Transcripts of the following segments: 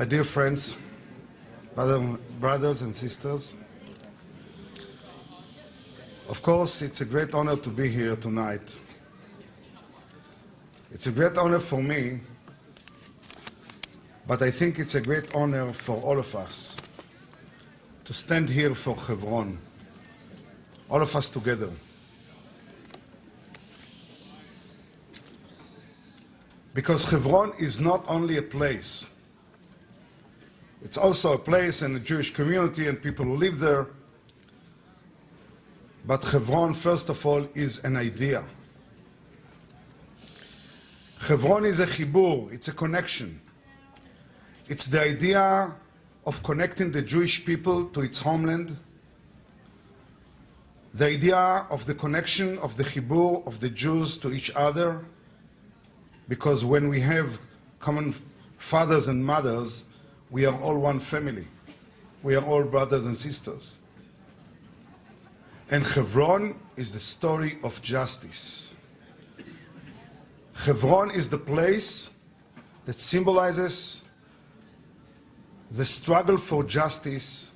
My dear friends, brothers and sisters, of course, it's a great honor to be here tonight. It's a great honor for me, but I think it's a great honor for all of us to stand here for Hebron, all of us together. Because Hebron is not only a place, it's also a place and a Jewish community and people who live there. But Hebron, first of all, is an idea. Hebron is a chibur, it's a connection. It's the idea of connecting the Jewish people to its homeland, the idea of the connection of the chibur of the Jews to each other, because when we have common fathers and mothers, we are all one family. We are all brothers and sisters. And Hebron is the story of justice. Hebron is the place that symbolizes the struggle for justice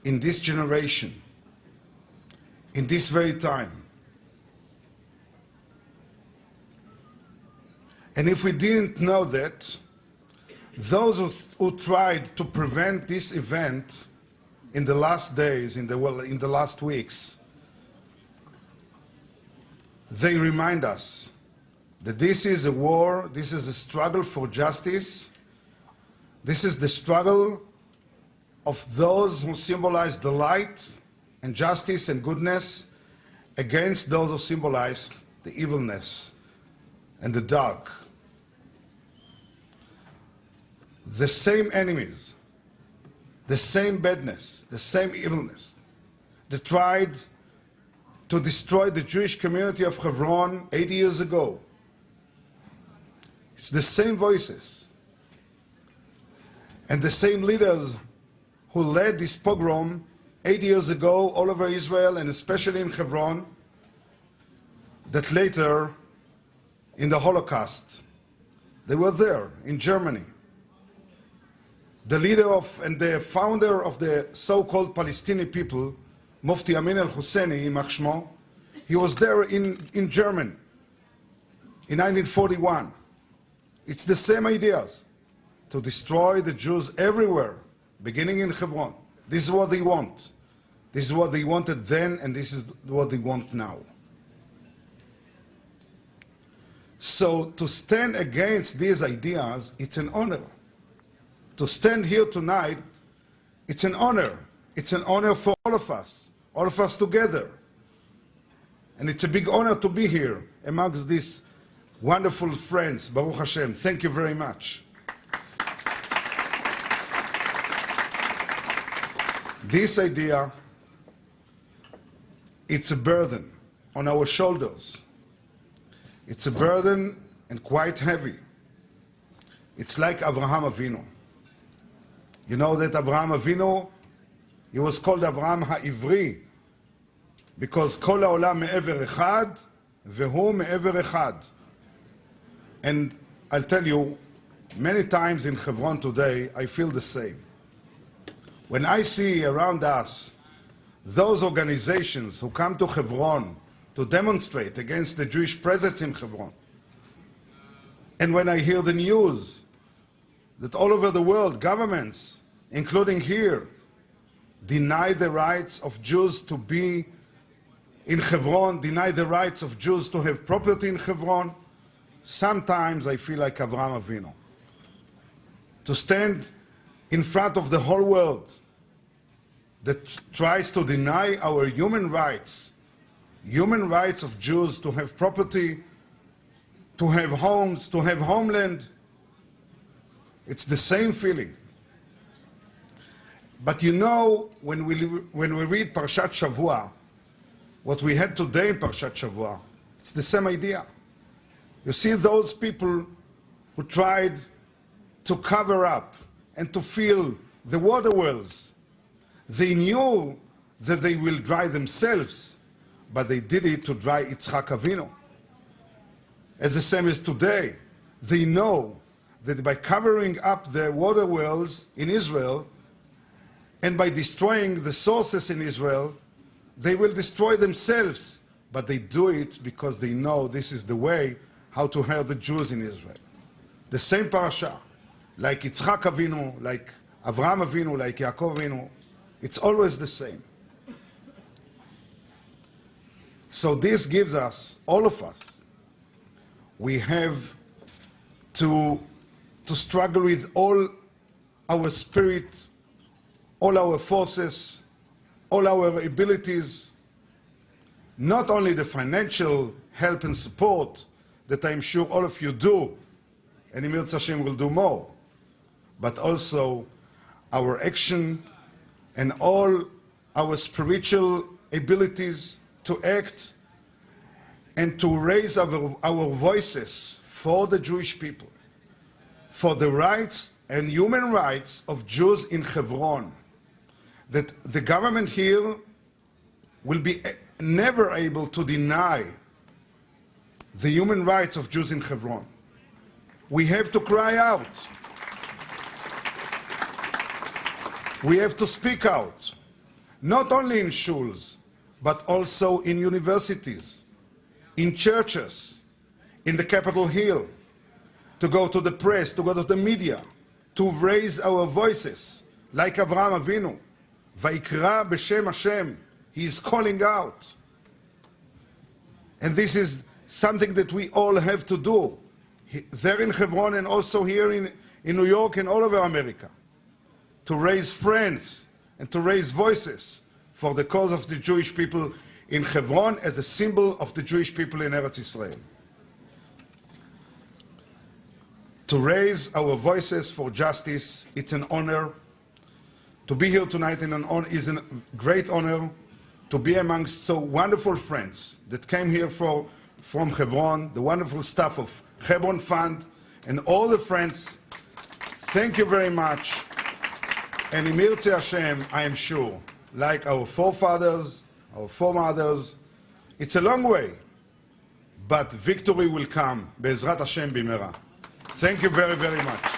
in this generation, in this very time. And if we didn't know that, those who tried to prevent this event in the last days, in the last weeks, they remind us that this is a war, this is a struggle for justice, this is the struggle of those who symbolize the light and justice and goodness against those who symbolize the evilness and the dark. The same enemies, the same badness, the same evilness that tried to destroy the Jewish community of Hebron 80 years ago. It's the same voices and the same leaders who led this pogrom 80 years ago all over Israel and especially in Hebron, that later in the Holocaust, they were there in Germany. The leader of and the founder of the so-called Palestinian people, Mufti Amin al-Husseini, Yimach Shmo, he was there in Germany in 1941. It's the same ideas, to destroy the Jews everywhere, beginning in Hebron. This is what they want. This is what they wanted then, and this is what they want now. So to stand against these ideas, it's an honor. To stand here tonight, it's an honor. It's an honor for all of us together. And it's a big honor to be here amongst these wonderful friends. Baruch Hashem. Thank you very much. This idea, it's a burden on our shoulders. It's a burden and quite heavy. It's like Avraham Avinu. You know that Avraham Avinu, he was called Avraham HaIvri, because Kol HaOlam me'ever echad, vehu me'ever echad. And I'll tell you, many times in Hebron today, I feel the same. When I see around us those organizations who come to Hebron to demonstrate against the Jewish presence in Hebron, and when I hear the news that all over the world, governments, including here, deny the rights of Jews to be in Hebron, deny the rights of Jews to have property in Hebron, sometimes I feel like Avraham Avinu. To stand in front of the whole world that tries to deny our human rights of Jews to have property, to have homes, to have homeland. It's the same feeling. But you know, when we read Parshat Shavua, what we had today in Parshat Shavua, it's the same idea. You see those people who tried to cover up and to fill the water wells. They knew that they will dry themselves, but they did it to dry Yitzchak Avinu. As the same as today, they know that by covering up the water wells in Israel and by destroying the sources in Israel, they will destroy themselves. But they do it because they know this is the way how to hurt the Jews in Israel. The same parasha, like Yitzchak Avinu, like Avraham Avinu, like Yaakov Avinu, it's always the same. So this gives us, all of us, we have to struggle with all our spirit, all our forces, all our abilities, not only the financial help and support that I'm sure all of you do, and Emir Hashem will do more, but also our action and all our spiritual abilities to act and to raise our voices for the Jewish people, for the rights and human rights of Jews in Hebron, that the government here will be never able to deny the human rights of Jews in Hebron. We have to cry out. We have to speak out, not only in shuls, but also in universities, in churches, in the Capitol Hill, to go to the press, to go to the media, to raise our voices, like Avraham Avinu. Vaikra b'shem Hashem. He is calling out. And this is something that we all have to do, there in Hebron and also here in New York and all over America, to raise friends and to raise voices for the cause of the Jewish people in Hebron as a symbol of the Jewish people in Eretz Israel. To raise our voices for justice, it's an honor. To be here tonight is a great honor to be amongst so wonderful friends that came here from Hebron, the wonderful staff of Hebron Fund, and all the friends. Thank you very much. And Im Yirtzeh Hashem, I am sure, like our forefathers, our foremothers, it's a long way, but victory will come. Be'ezrat Hashem b'mera. Thank you very, very much.